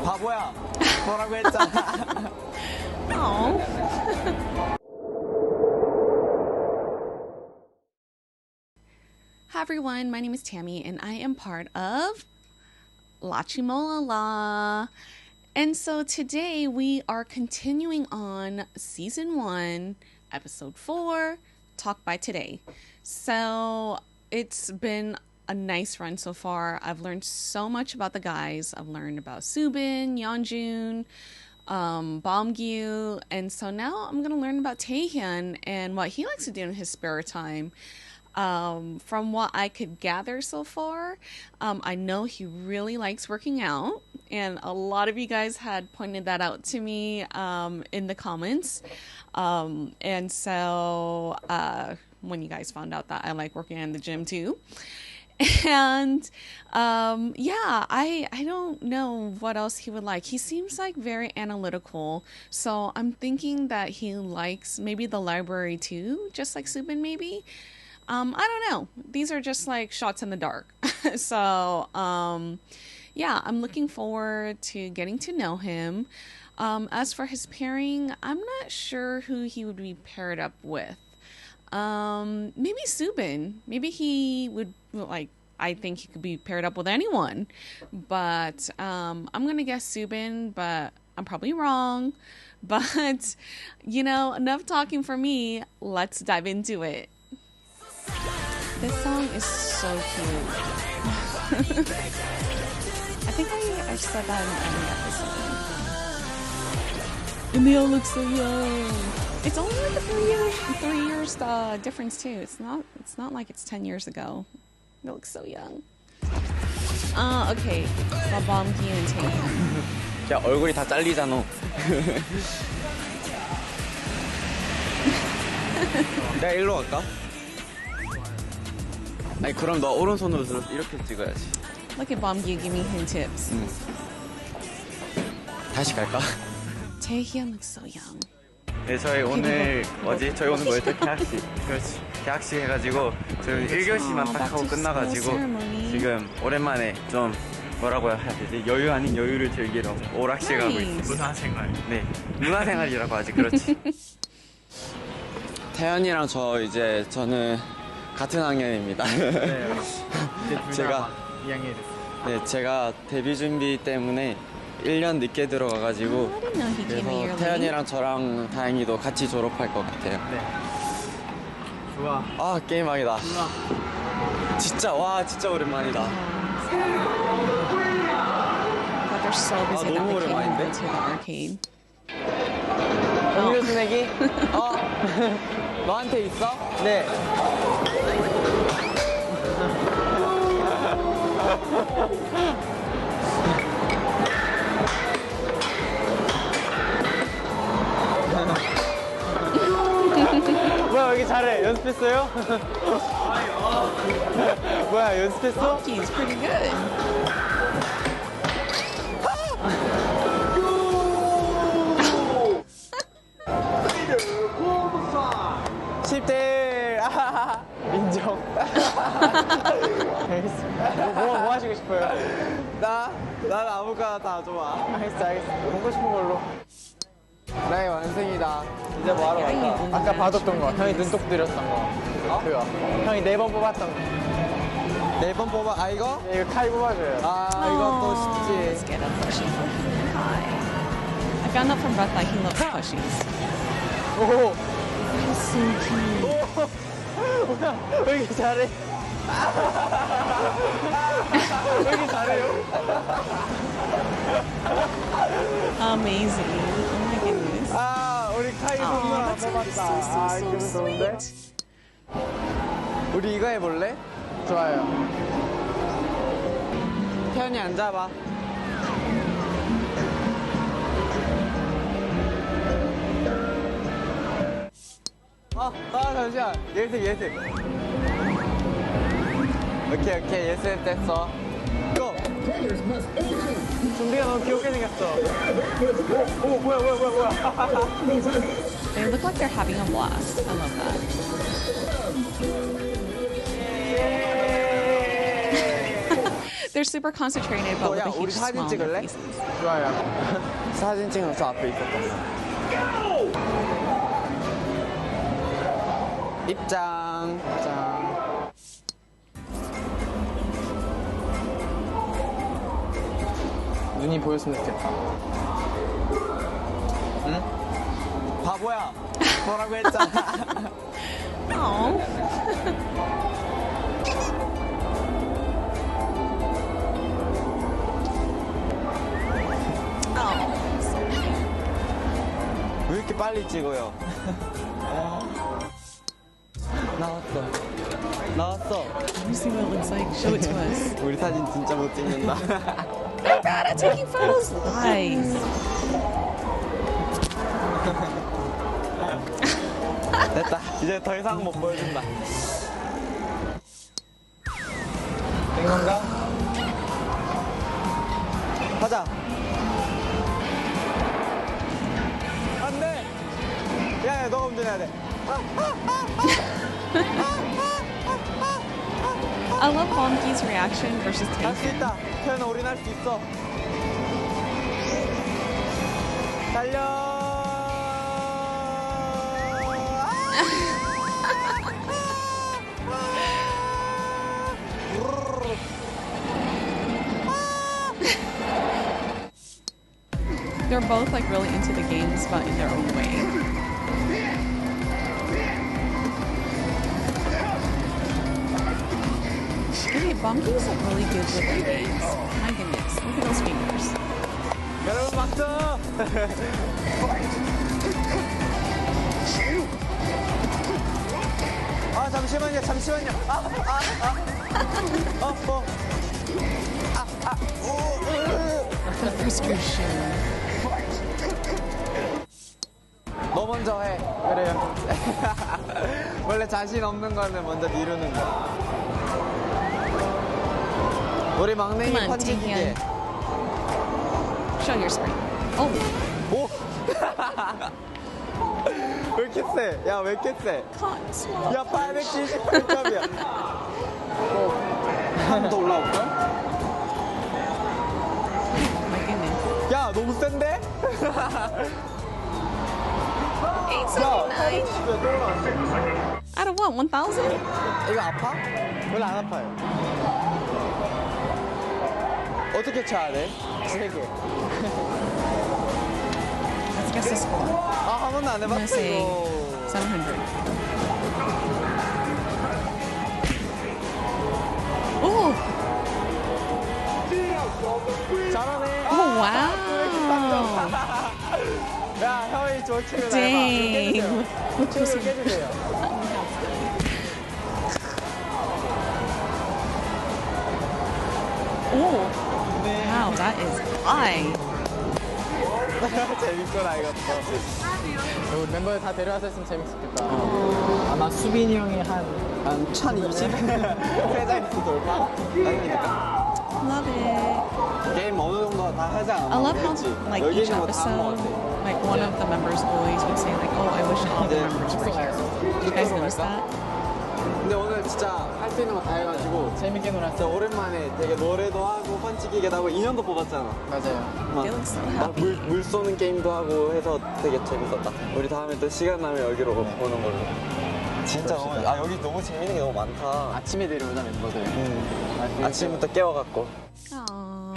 바보야. 뭐라고 했잖아. Hi everyone, my name is Tammy and I am part of LaChiMoLaLa. And so today we are continuing on season 1, episode 4, Talk by Today. So it's been a nice run so far. I've learned so much about the guys. I've learned about Subin, Yeonjun, Baumgyu, and so now I'm going to learn about Taehyun and what he likes to do in his spare time. From what I could gather so far, I know he really likes working out, and a lot of you guys had pointed that out to me in the comments. And so when you guys found out that I like working in the gym too. And yeah, I don't know what else he would like. He seems like very analytical, so I'm thinking that he likes maybe the library too, just like Subin maybe. I don't know. These are just like shots in the dark. So, yeah, I'm looking forward to getting to know him. As for his pairing, I'm not sure who he would be paired up with. Maybe Subin. Maybe he would, like, I think he could be paired up with anyone. But I'm going to guess Subin, but I'm probably wrong. But, you know, enough talking for me. Let's dive into it. This song is so cute. I think I said that in every episode. And they all look so young. It's only like a 3 years difference too. It's not like it's 10 years ago. They look so young. Okay. Baumgyu and Taehyun. 야, 얼굴이 다 잘리잖아. 내가 일로 갈까? 아니 그럼 너 오른손으로 들어 이렇게 찍어야지. Look at Baumgyu giving him tips. 다시 갈까? Taehyun looks so young. 네, 저희 오늘 저희 오늘 뭐였죠? 계약식. 그렇지. 계약식 해가지고 저희 1교시만 딱 하고 끝나가지고 지금 오랜만에 좀 뭐라고 해야 되지? 여유 아닌 여유를 즐기러 오락실 가고 있어요. 문화생활. 네, 문화생활이라고 하지. 그렇지. 태연이랑 저는 같은 학년입니다. 네, 제가 2학년이 됐어요. 네, 제가 데뷔 준비 때문에 1년 늦게 들어가가지고 그래서 태연이랑 저랑 다행히도 같이 졸업할 것 같아요. 네. 좋아. 아, 게임하기다. 좋아. 진짜 오랜만이다. They're so busy that 너무 they can't 오랜만인데? go to the arcade. 음료 스낵이? 너한테 있어? 네. 뭐야, 여기 잘해. 연습했어요? 뭐야, 연습했어? He's pretty good. 10대 인정. 알겠습니다. 뭐 하시고 싶어요? 난 아무거나 다 좋아. 알겠어. 먹고 싶은 걸로. 나의 완성이다. 이제 뭐 하러 야이, 갈까? 아까 받았던 거. 형이 눈독 들였던 거. 그거. 형이 4번 뽑았던 거. 4번 뽑아. 아, 이거? 이거 칼 뽑아줘요. 이것도 Let's 쉽지. get a plushie for him. Hi. I found out from Brett that he loves plushies. 오! He's so cute. 뭐야, 왜 이렇게 잘해? 왜 이렇게 잘해요? Amazing. Oh my goodness. 우리 카이 선물 하나 뽑았다. 기분 좋은데? 우리 이거 해볼래? 좋아요. 태연이 앉아봐. 잠시만. 예습. 오케이. 예습 됐어. 고! 준비가 너무 귀엽게 생겼어. 오, 뭐야. They look like they're having a blast. I love that. They're super concentrated, but with 야, a 우리 huge 사진 smile on their 찍을래? faces. 좋아요. 사진 찍는 저 앞에 있었던 거. 입장. 눈이 보였으면 좋겠다. 응? 바보야. 뭐라고 했잖아. Oh. 왜 이렇게 빨리 찍어요? 나왔어. Let me see what it looks like. Show it to us. 우리 사진 진짜 못 찍는다. They're bad at taking photos. Lies. 됐다. 이제 더 이상 못 보여준다. 된 건가? 가자. 안 돼. 야, 너가 운전해야 돼. I love Bonki's reaction versus 할 수 Taehyun. 있다. 태연아, 우린 할 수 있어. 달려. They're both like really into the games, but in their own way. Okay, Bonki's like really good with the games. My goodness, look at those fingers. 여러분 박수. 아, 잠시만요. The frustration. 너 먼저 해. 그래요. 원래 자신 없는 거는 먼저 미루는 거야. 우리 막내기 Come on, 펀치기계. Show your screen. Oh, 오! 왜 이렇게 세? 야, 왜 이렇게 세? caught small. 야, 878점이야. 한 번 더 올라올까? My goodness. 야, 너무 센데? 879. 진짜 또 올라왔어. Out of what? 1,000? 이거 아파? 별로 안 아파요. 어떻게 쳐야 돼? 3개. Let's guess the score. 아, 한 번도 안 I'm gonna 해봤어, say 이거. 700. Oh, 잘하네. oh wow. 야, 형이 좋지는 Dang. 친구를 깨주세요. Oh, wow, that is high. 재밌구나, 이것도. 우리 멤버들 다 데려왔었으면 재밌었겠다. 아마 수빈이 형이 한 1020? 세 자릿수 돌파? 아닙니까? Love it. 게임 어느 정도 다 하지 않았나? I love how, 그치? like, 여기 each 있는 거 다 한 거 episode, 같아. like, one of the members always would say, like, oh, I wish all the members were here. Did you guys notice that? 근데 오늘 진짜 할 수 있는 거 다 해가지고 재밌게 놀았어. 오랜만에 되게 노래도 하고 펀치기계도 하고 인형도 뽑았잖아. 맞아요. They look so happy. 물 쏘는 게임도 하고 해서 되게 재밌었다. 우리 다음에 또 시간 나면 여기로 오는 걸로. 진짜 너무, 여기 너무 재밌는 게 너무 많다. 아침에 내려오자 멤버들. 아침부터 깨워갖고. Aww.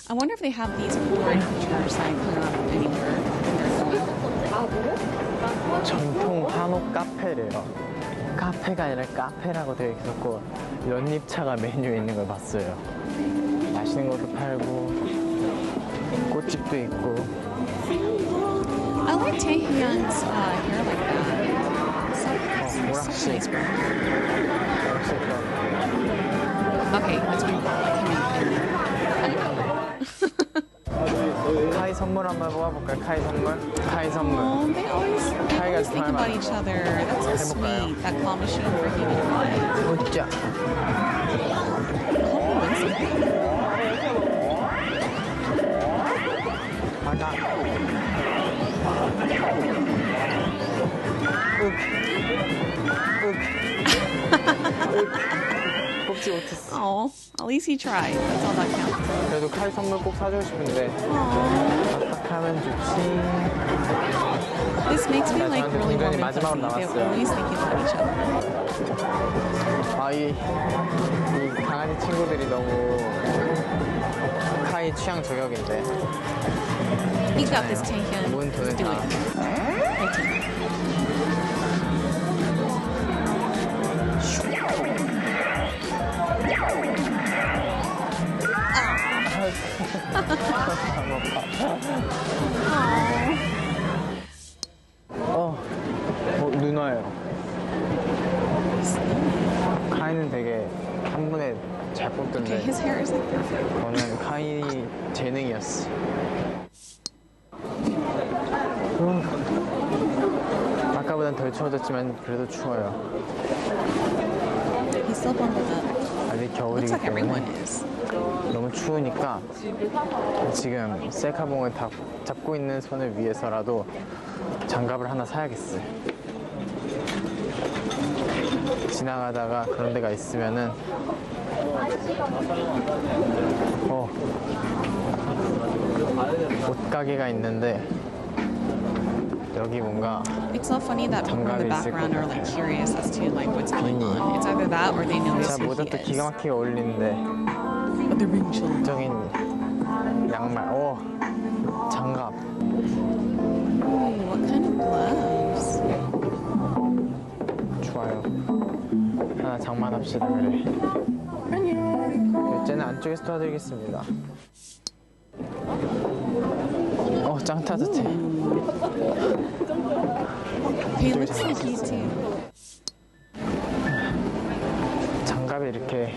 I wonder if they have these board features like not anywhere in their phone. 전통 한옥 카페래요. 카페가 아니라 카페라고 되어 있었고 연잎차가 메뉴에 있는 걸 봤어요. 맛있는 것도 팔고 꽃집도 있고. I like Taehyun's hair like that. So 오락실. nice, bro. Okay, let's move on. Like him and 카이 선물 한번 뽑아볼까요? 카이 선물? 카이 Oh, 선물. they always think about each other. That's so sweet. That claw machine for him and Ryan. 웃자. Oh, win something. 하나. 뽑지 못했어. Oh, at least he tried. That's all that counts. 그래도 카이 선물 꼭 사주고 싶은데 하면 좋지. This makes me like really warm and 마지막으로 fuzzy. They're 남았어요. always thinking of each other. 이 강아지 친구들이 너무 카이 취향 저격인데. You got this, Taehyun. 모은 돈을 Do 다. it. 누나예요. 카이는 되게 한 번에 잘 Okay, 뽑던데 his hair is like perfect. 저는 카이 재능이었어. 아까보단 덜 추워졌지만 그래도 추워요. He's still bundled up. 아직 겨울이기 Looks like everyone 때문에 is. 너무 추우니까 지금 셀카봉을 잡고 있는 손을 위해서라도 장갑을 하나 사야겠어요. 지나가다가 그런 데가 있으면은 옷가게가 있는데 여기 뭔가 It's so funny that people in the 장갑이 있을 background are like 것 curious as to like what's going 비니. on. It's either that or they notice 제가 who 모자 he 또 is. 기가 막히게 어울리는데 But they're being chilled. 적인 양말 장갑 Ooh, what kind of gloves? 좋아요. 하나 장만합시다. 그래. 쟤는 안쪽에서 도와드리겠습니다. 짱 따뜻해. He looks like you too. 장갑이 이렇게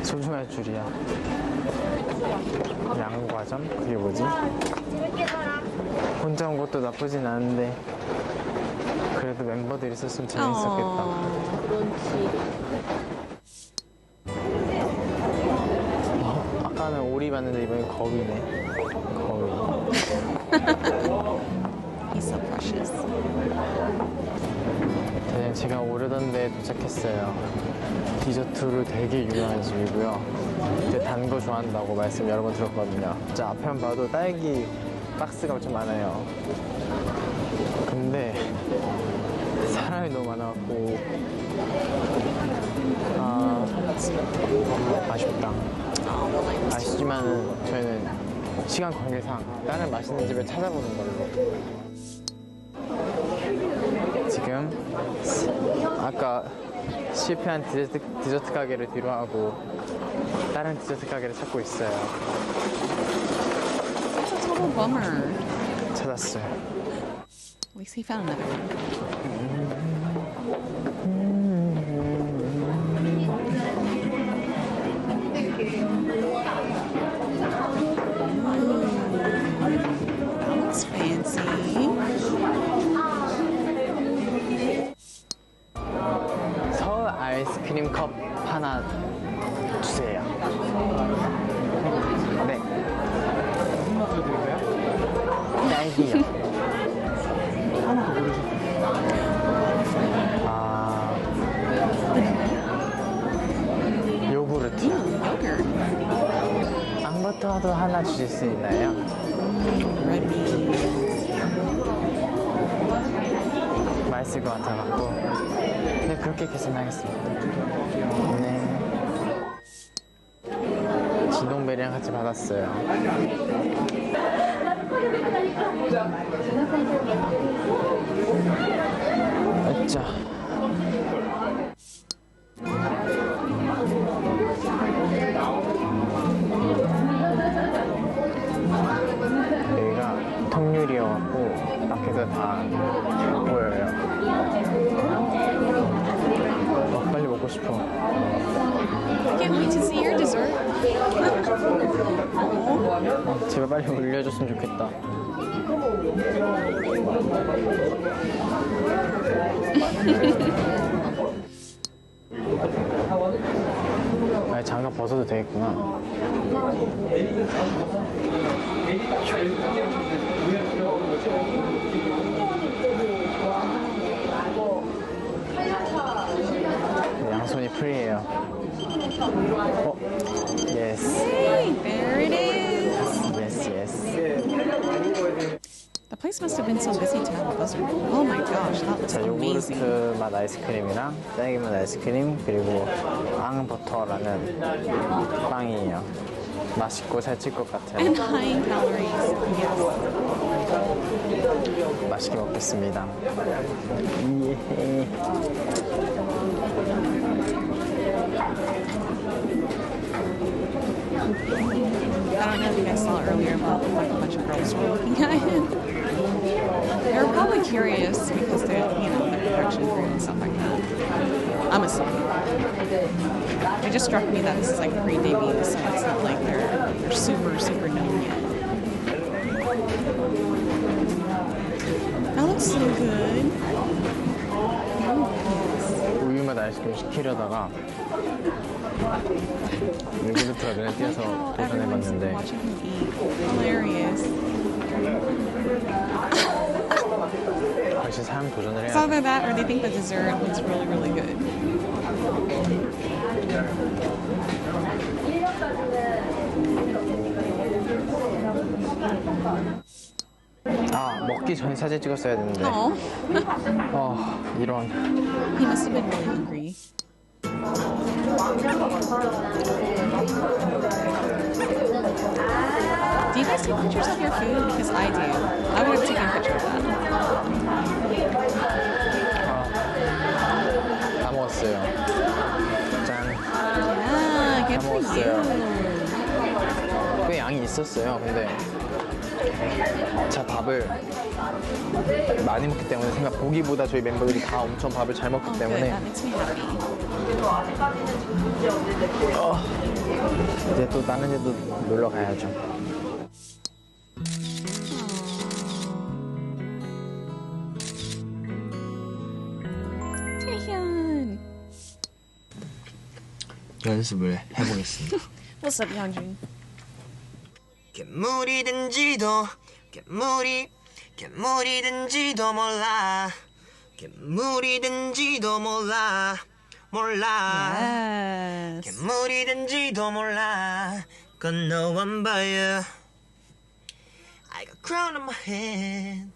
소중할 줄이야. 양과점? 그게 뭐지? 혼자 온 것도 나쁘진 않은데 그래도 멤버들이 있었으면 재밌었겠다. 아까는 오리 봤는데 이번엔 거위네. 거위. He's so precious. 네, 제가 오르던 데에 도착했어요. 디저트로 되게 유명한 집이고요. 되게 단 거 좋아한다고 말씀 여러 번 들었거든요. 진짜 앞에만 봐도 딸기 박스가 엄청 많아요. 근데 사람이 너무 많아갖고 아쉽다. 아쉽지만은 저희는 시간 관계상 다른 맛있는 집을 찾아보는 걸로. 지금 아까 실패한 디저트 가게를 뒤로 하고 다른 디저트 가게를 찾고 있어요. That's a total bummer. 찾았어요. At least he found another one. That looks fancy. 서울 아이스크림 컵 하나 주세요. 네. 무슨 맛을 드릴까요? 딸기요. 하나 더 고르셨어요. 요구르트. Yogurt. 앙버터도 하나 주실 수 있나요? Red beans. 맛있을 것 같아갖고. 네, 그렇게 계산하겠습니다. 네. 진동벨이랑 같이 받았어요. 자. 여기가 통유리여갖고 밖에서 다 보여요. 빨리 먹고 싶어. Can't wait to see your dessert. 제발 빨리 올려줬으면 좋겠다. 아, 장갑 벗어도 되겠구나. 양손이 프리해요. 어, yes. Hey, there it is. Yes, yes. The place must have been so busy to have a blizzard. Oh my gosh, that looks 자, amazing. 요구르트 맛 아이스크림이랑 딸기 맛 아이스크림 그리고 앙버터라는 빵이에요. 맛있고 살찔 것 같아요. And high in calories. Yes. 맛있게 먹겠습니다. 예. I don't know if you guys saw earlier, but like a bunch of girls were looking at him. They were probably curious because they're, you know, the production crew and stuff like that. I'm assuming. It just struck me that this is like pre-debut, so it's not like they're super, super known yet. That looks so good. 우유맛 아이스크림 시키려다가 요구르트가 눈에 띄어서 도전해봤는데 Watching him eat. Hilarious. 역시 사람 도전을 해야 It's 돼. either that or they think the dessert looks really, really good. 아, 먹기 전에 사진 찍었어야 되는데. Oh, 이런. he must have been really hungry. Do you guys take pictures of your food? Because I do. I would have taken a picture of that. 다 먹었어요. 짠. Yeah, good for 먹었어요. you. 꽤 양이 있었어요. 근데 자, 밥을 많이 먹기 때문에 보기보다 저희 멤버들이 다 엄청 밥을 잘 먹기 Oh, good. 때문에 That makes me happy. 이제 또 다른 데도 놀러 가야죠. Taehyun. 연습을 해보겠습니다. What's up, Yeonjun? 괴물이든지도 몰라 괴물이든지도 몰라 Yes. 괴물이든지도 몰라 건너온 봐요 I got crown on my head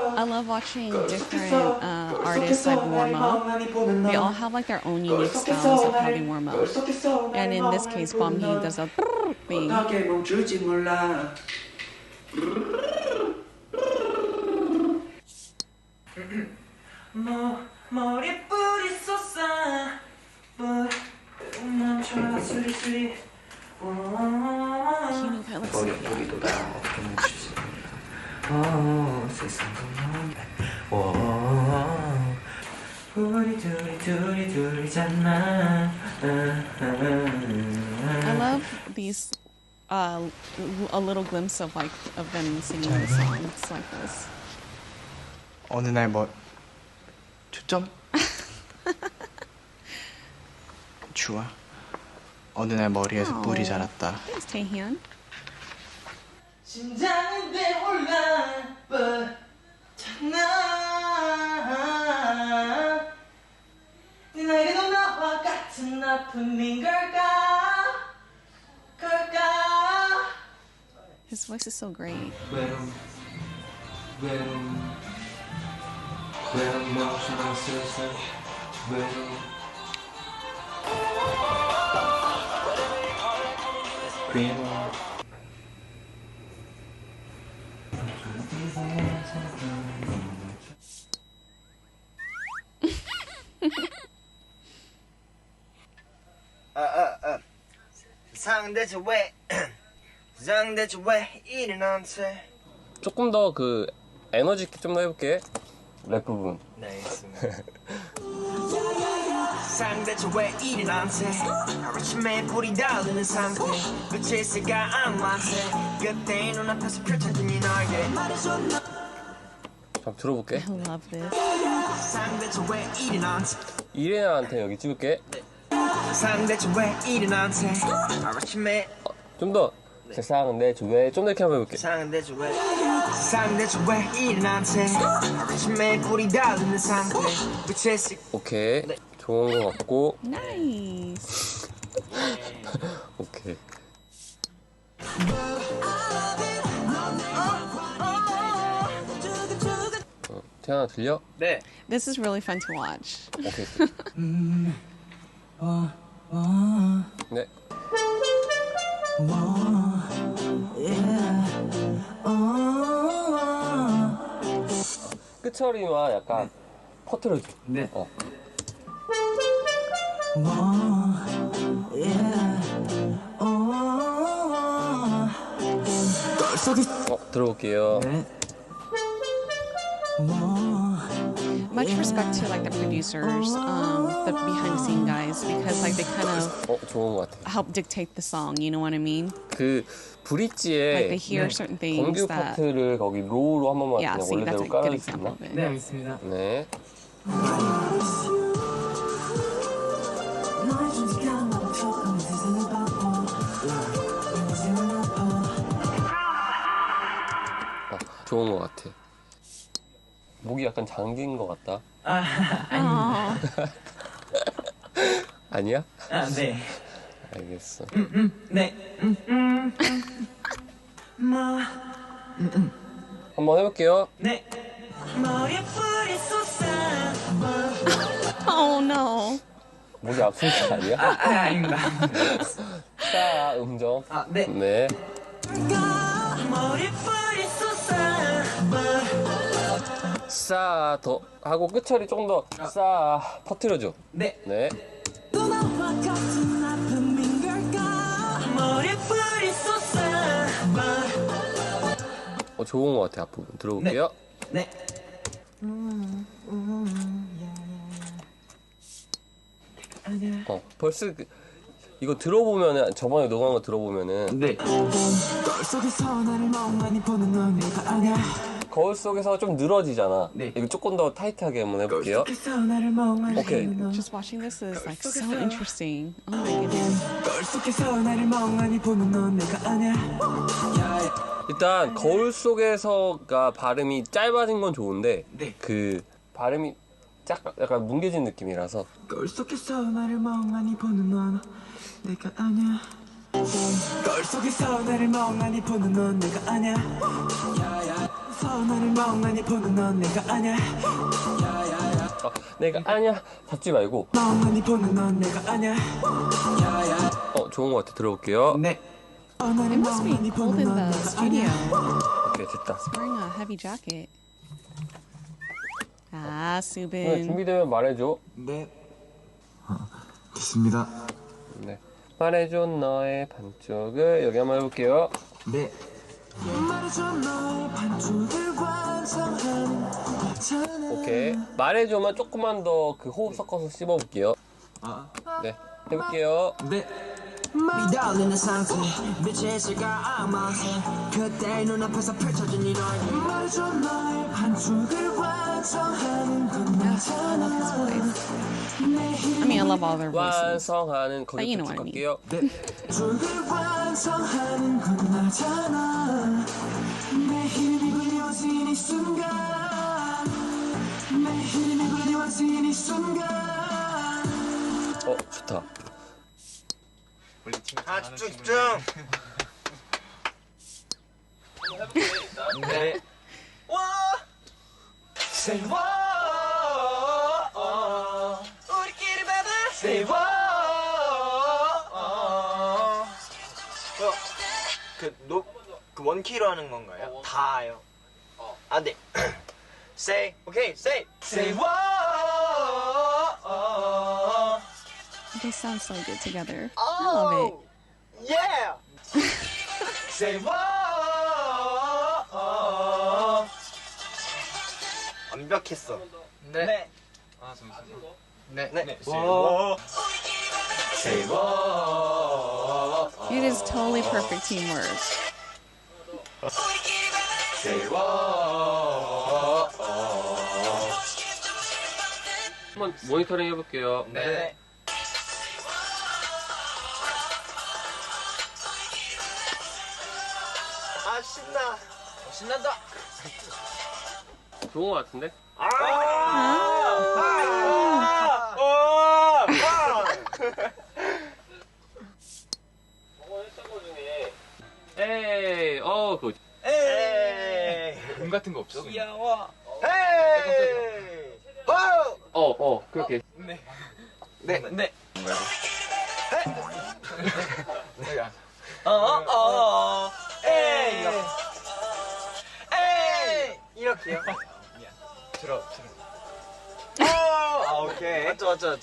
I love watching different artists like warm up. They all have like their own unique styles of how they warm up. And in this case, Bomhee does a thing. 멈출지 몰라 머리뿌리 쏟아 멈춰라 수리수리 Taehyun kind of looks so young. 머리뿌리도 다 어떻게 멈추지 세상 우리 둘이잖아 I love these a little glimpse of like of them singing the songs like this. 어느 날 초점? 좋아. 어느 날 머리에서 뿔이 자랐다. Thanks, Taehyun. 심장은 배올라 뻗잖아 네 나에게도 나와 같은 아픔인 걸까 His voice is so great. 외로움 멈추는 슬슬 외로움 상대체 왜 이리 나한테 조금 더 그 에너지 있게 좀 더 해볼게. 랩 부분. 네 알겠습니다 상대체 왜 이리 난세 아침에 불이 달리는 상태 며칠 새가 악만세 그때 눈앞에서 펼쳐진 이 날개 잠깐 들어볼게. I love this. 상대체 왜 이리 난세 이레나한테 여기 찍을게. 상대체 왜 이리 난세 아침에 좀 더. 세상은 내 주위에 좀 더 이렇게 한번 해볼게. 상대체 왜 이리 난세 아침에 불이 달리는 상태 며칠 새 오케이. 좋은 거 같고. Nice. 오케이. 태연아 들려? 네. This is really fun to watch. 오케이. 네. 끝처리만 약간 퍼트려줘. 네. 들어볼게요. 네. Much respect to like the producers, the behind the scene guys, because like they kind of 좋은 것 같아. help dictate the song. You know what I mean? 그 브릿지에 Like they hear certain things 정규 that. 파트를 거기 로우로 한 번만 Yeah, 그냥 see, that's 원래대로 a good 깔아줄 수 example 있나? of it. 네, 알겠습니다. 네. 좋은 것 같아. 목이 약간 잠긴 것 같다. 아니야? 네. 알겠어. 네. 한번 해볼게요. 네. 머리에 뿌리 쏟아 Oh no. 목이 아픈 게 아니야? 아닙니다. 자, 음정. 네. 네. 머리에 뿌리 쏟아 싸, 더 하고 끝처리 조금 더 싸 퍼뜨려줘. 네. 네. 머리에 뿌리 쏟아 좋은 것 같아. 앞부분 들어볼게요. 네. 벌써 이거 들어보면은 저번에 녹음한 거 들어보면은 네. 거울 속에서 좀 늘어지잖아. 네. 이거 조금 더 타이트하게 한번 해볼게요. 오케이. Just watching this is like so interesting. Oh my goodness. 일단 거울 속에서가 발음이 짧아진 건 좋은데 네. 그 발음이 약간 뭉개진 느낌이라서 거울 속에서 나를 멍하니 보는 넌 내가 아냐 거울 속에서 나를 멍하니 보는 넌 내가 아냐 나를 멍하니 보는 넌 내가 아냐 내가 아니야 잡지 말고 멍하니 보는 넌 내가 아냐 좋은 것 같아. 들어볼게요. 네. It must be cold in the studio. 오케이 됐다. Wearing a heavy jacket. Ah, 네, Subin. 준비되면 말해줘. 네. 됐습니다 네. 말해줘 너의 반쪽을 여기 한번 해볼게요. 네. 말해줘 너의 반쪽을 완성하는 오케이. 말해줘만 조금만 더 그 호흡 섞어서 씹어볼게요. 네. 해볼게요. 네. 미달리는 상태 빛의 새가 악마세 그때 눈앞에서 펼쳐진 이 너의 말해줘 너의 반쪽을 완성하는 건 나잖아 I mean, I love all their voices. 완성하는 But you know 거기부터 what I mean. 갈게요. 반쪽을 완성하는 건 나잖아 내 힘이 그리워진 이 순간 내 힘이 그리워진 이 순간 좋다. 아 집중 네. 와 Say what 우리끼리 baby Say what 그 원키로 하는 건가요? 다요. 아 네. Say okay say what They sound so good together. I love it. Yeah. Say what 완벽했어. 네. 네. 아, 잠시만요. 네. It is totally perfect teamwork. 한번 모니터링 해볼게요. 네. 아 신나. 신난다. 좋은 것 같은데? 했던 거 중에 에이 그거 에이. 공 같은 거 없어? 귀여워. 에이. 그렇게 네. 에이. 에이. 이렇게요. 들어. 오케이. 맞죠.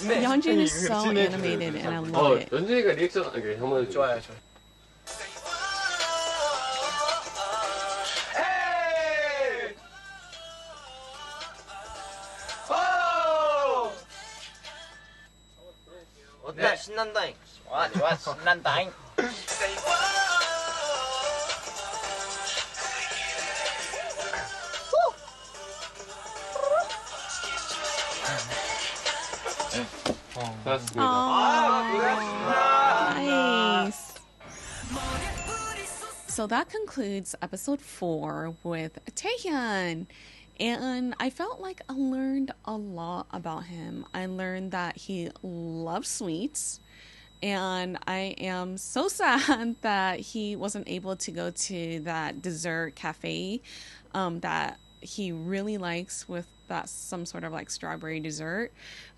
네. Yeonjun is so animated and I love it. 연준이가 리액션 한번 해줘. 좋아요. 에이. 어때? 신난다잉. 좋아. 신난다잉. 고맙습니다. Nice. So that concludes episode 4 with Taehyun. And I felt like I learned a lot about him. I learned that he loves sweets. And I am so sad that he wasn't able to go to that dessert cafe that he really likes with that some sort of like strawberry dessert.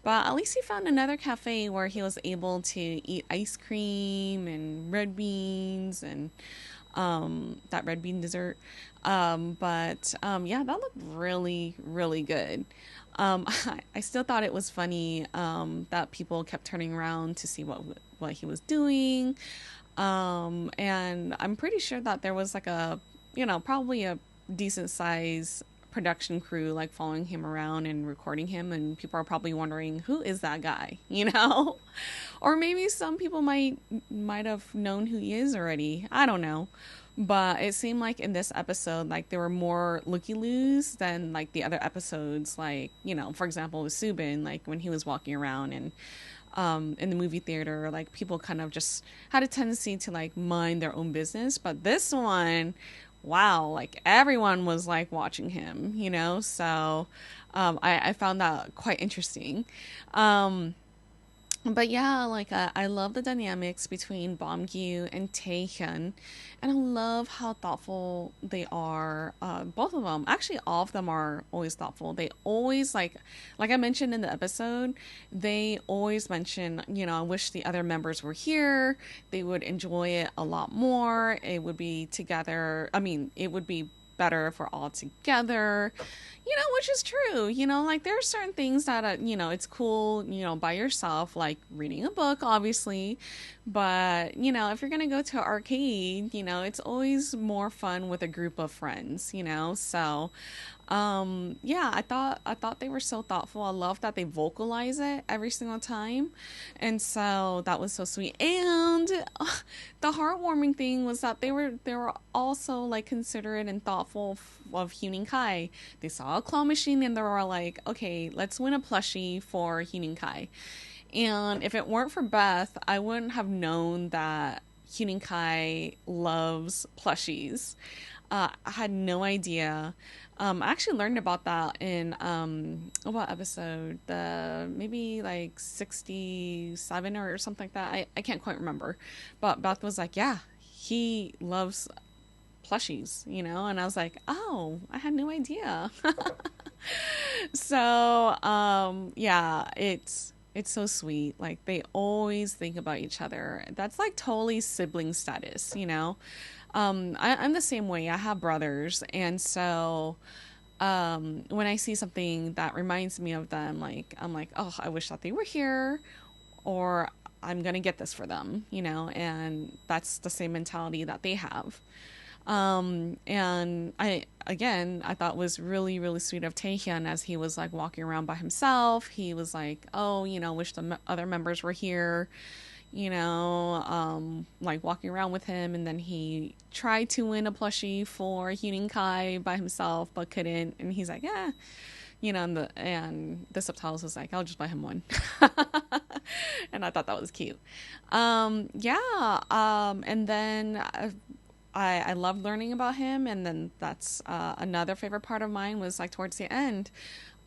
But at least he found another cafe where he was able to eat ice cream and red beans and that red bean dessert. Yeah, that looked really, really good. I still thought it was funny that people kept turning around to see what he was doing. And I'm pretty sure that there was like probably a decent size production crew like following him around and recording him, and people are probably wondering, who is that guy, or maybe some people might have known who he is already. I don't know, but it seemed like in this episode, like there were more looky-loos than like the other episodes, like for example with Subin, like when he was walking around and in the movie theater, like people kind of just had a tendency to like mind their own business, but this one, wow, like everyone was like watching him, so I found that quite interesting. But yeah, like I love the dynamics between Bomgyu and Taehyun, and I love how thoughtful they are. Both of them, actually, all of them are always thoughtful. They always like I mentioned in the episode, they always mention, I wish the other members were here. They would enjoy it a lot more. It would be together. I mean, it would be better if we're all together, which is true. Like there are certain things that it's cool, by yourself, like reading a book, obviously, but if you're gonna go to an arcade, it's always more fun with a group of friends, so yeah, I thought they were so thoughtful. I love that they vocalize it every single time, and so that was so sweet. And the heartwarming thing was that they were also like considerate and thoughtful of Hyunin Kai. They saw a claw machine and they were like, okay, let's win a plushie for Hyunin Kai. And if it weren't for Beth, I wouldn't have known that Hyunin Kai loves plushies. I had no idea. I actually learned about that in what episode? Maybe like 67 or something like that. I can't quite remember. But Beth was like, yeah, he loves plushies, and I was like, oh, I had no idea. So yeah, it's so sweet. Like they always think about each other. That's like totally sibling status, I'm the same way. I have brothers, and so when I see something that reminds me of them, like I'm like, oh, I wish that they were here, or I'm gonna get this for them, and that's the same mentality that they have. And I thought was really, really sweet of Taehyun as he was like walking around by himself. He was like, oh, wish the other members were here, like walking around with him. And then he tried to win a plushie for Hyunin Kai by himself, but couldn't. And he's like, yeah. And the subtitles was like, I'll just buy him one. And I thought that was cute. And then I loved learning about him. And then that's another favorite part of mine was like towards the end.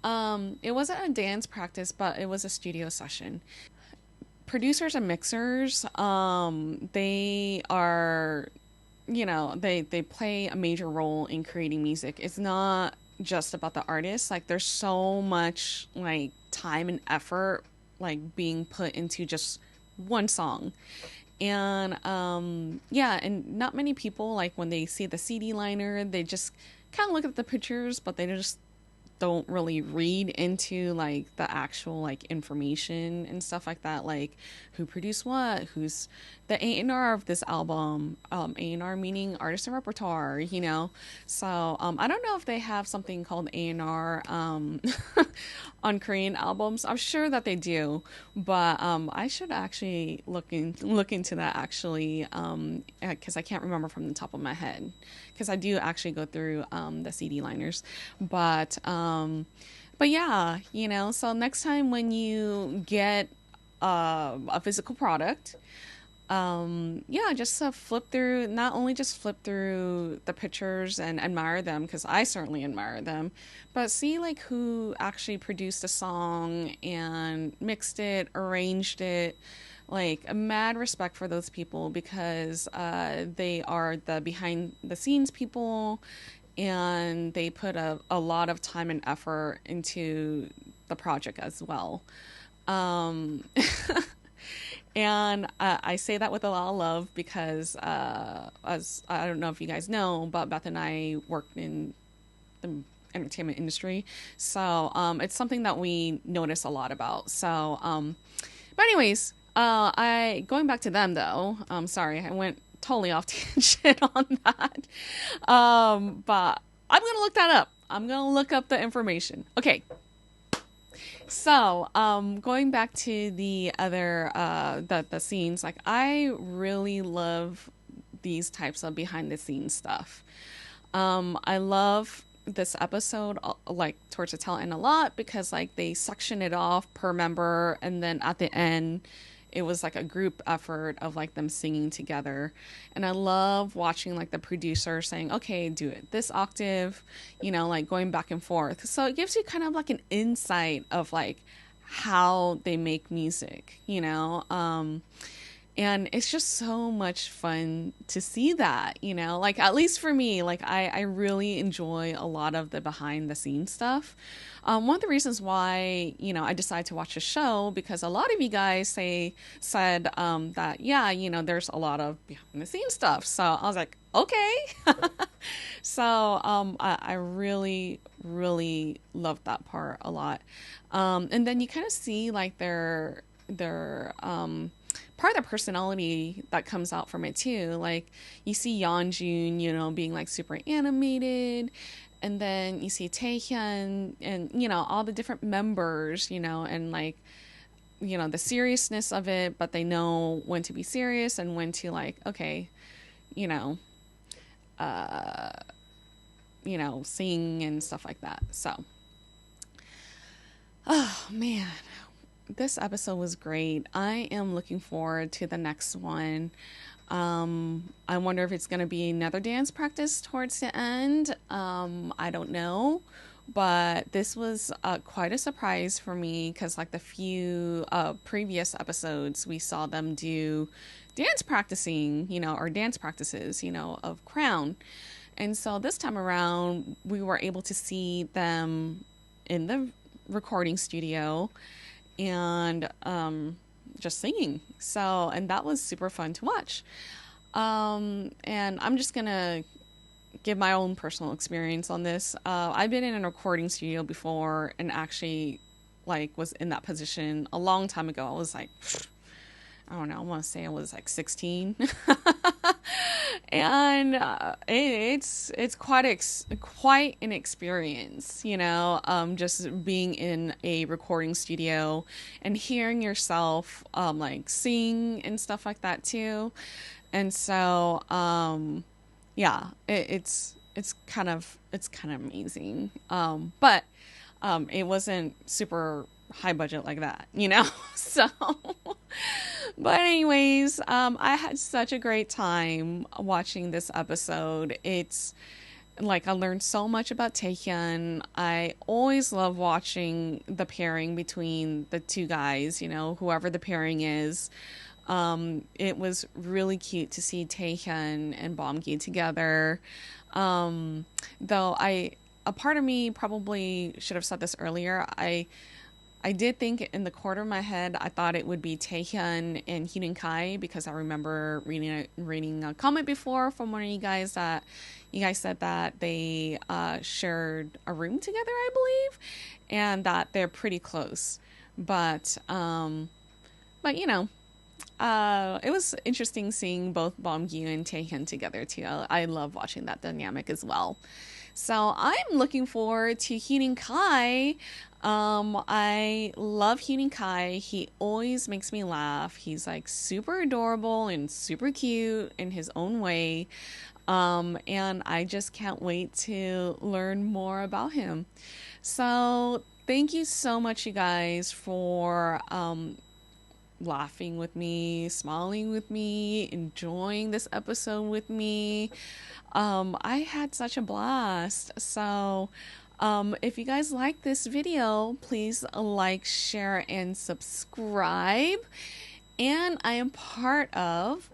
It wasn't a dance practice, but it was a studio session. Producers and mixers, they are, they play a major role in creating music. It's not just about the artist. Like there's so much like time and effort like being put into just one song. And and not many people, like when they see the CD liner, they just kind of look at the pictures, but they just don't really read into like the actual like information and stuff like that, like who produced what, who's the A&R of this album, A&R meaning artist and repertoire, so I don't know if they have something called A&R on Korean albums. I'm sure that they do, but I should actually look into that actually, because I can't remember from the top of my head, because I do actually go through the CD liners, but yeah, so next time when you get a physical product, just flip through, not only just flip through the pictures and admire them, because I certainly admire them, but see like who actually produced a song and mixed it, arranged it. Like a mad respect for those people, because they are the behind the scenes people, and they put a lot of time and effort into the project as well. And I say that with a lot of love, because as I don't know if you guys know, but Beth and I worked in the entertainment industry, so it's something that we notice a lot about. So but anyways, going back to them though, sorry, I went totally off tangent on that, but I'm gonna look that up. I'm gonna look up the information. Okay. So, going back to the other, the scenes, like I really love these types of behind the scenes stuff. I love this episode, like towards the tail end a lot, because like they section it off per member, and then at the end, it was like a group effort of like them singing together. And I love watching like the producer saying, okay, do it this octave, like going back and forth. So it gives you kind of like an insight of like how they make music, and it's just so much fun to see that, like at least for me, like I really enjoy a lot of the behind the scenes stuff. One of the reasons why, I decided to watch the show, because a lot of you guys said that, yeah, there's a lot of behind the scenes stuff. So I was like, okay. So I really, really loved that part a lot. And then you kind of see like their part of the personality that comes out from it too. Like you see Yeonjun, being like super animated, and then you see Taehyun and all the different members, and like the seriousness of it, but they know when to be serious and when to like, okay, sing and stuff like that. So oh man, this episode was great. I am looking forward to the next one. I wonder if it's going to be another dance practice towards the end. I don't know, but this was quite a surprise for me, because like the few previous episodes, we saw them do dance practicing, or dance practices, of Crown. And so this time around, we were able to see them in the recording studio and just singing. So, and that was super fun to watch. And I'm just gonna give my own personal experience on this. I've been in a recording studio before, and actually like was in that position a long time ago. I was like, I don't know, I want to say I was like 16. and it's quite an experience, you know, just being in a recording studio and hearing yourself like sing and stuff like that too. And so yeah, it's kind of amazing. But it wasn't super high budget like that, you know. So but anyways, I had such a great time watching this episode. It's like I learned so much about Taehyun. I always love watching the pairing between the two guys, you know, whoever the pairing is. It was really cute to see Taehyun and Bomgi together. Though a part of me probably should have said this earlier. I did think in the corner of my head, I thought it would be Taehyun and Hyun Kai, because I remember reading a comment before from one of you guys that you guys said that they shared a room together, I believe, and that they're pretty close. But you know, it was interesting seeing both Bomgi and Taehyun together too. I love watching that dynamic as well. So I'm looking forward to Hyun Kai. I love Hyun Kai. He always makes me laugh. He's like super adorable and super cute in his own way. And I just can't wait to learn more about him. So thank you so much, you guys, for laughing with me, smiling with me, enjoying this episode with me. I had such a blast. So if you guys like this video, please like, share, and subscribe. And I am part of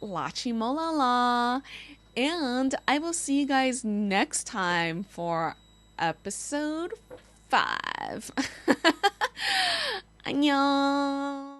LaChiMoLaLa. And I will see you guys next time for episode 5. 안녕.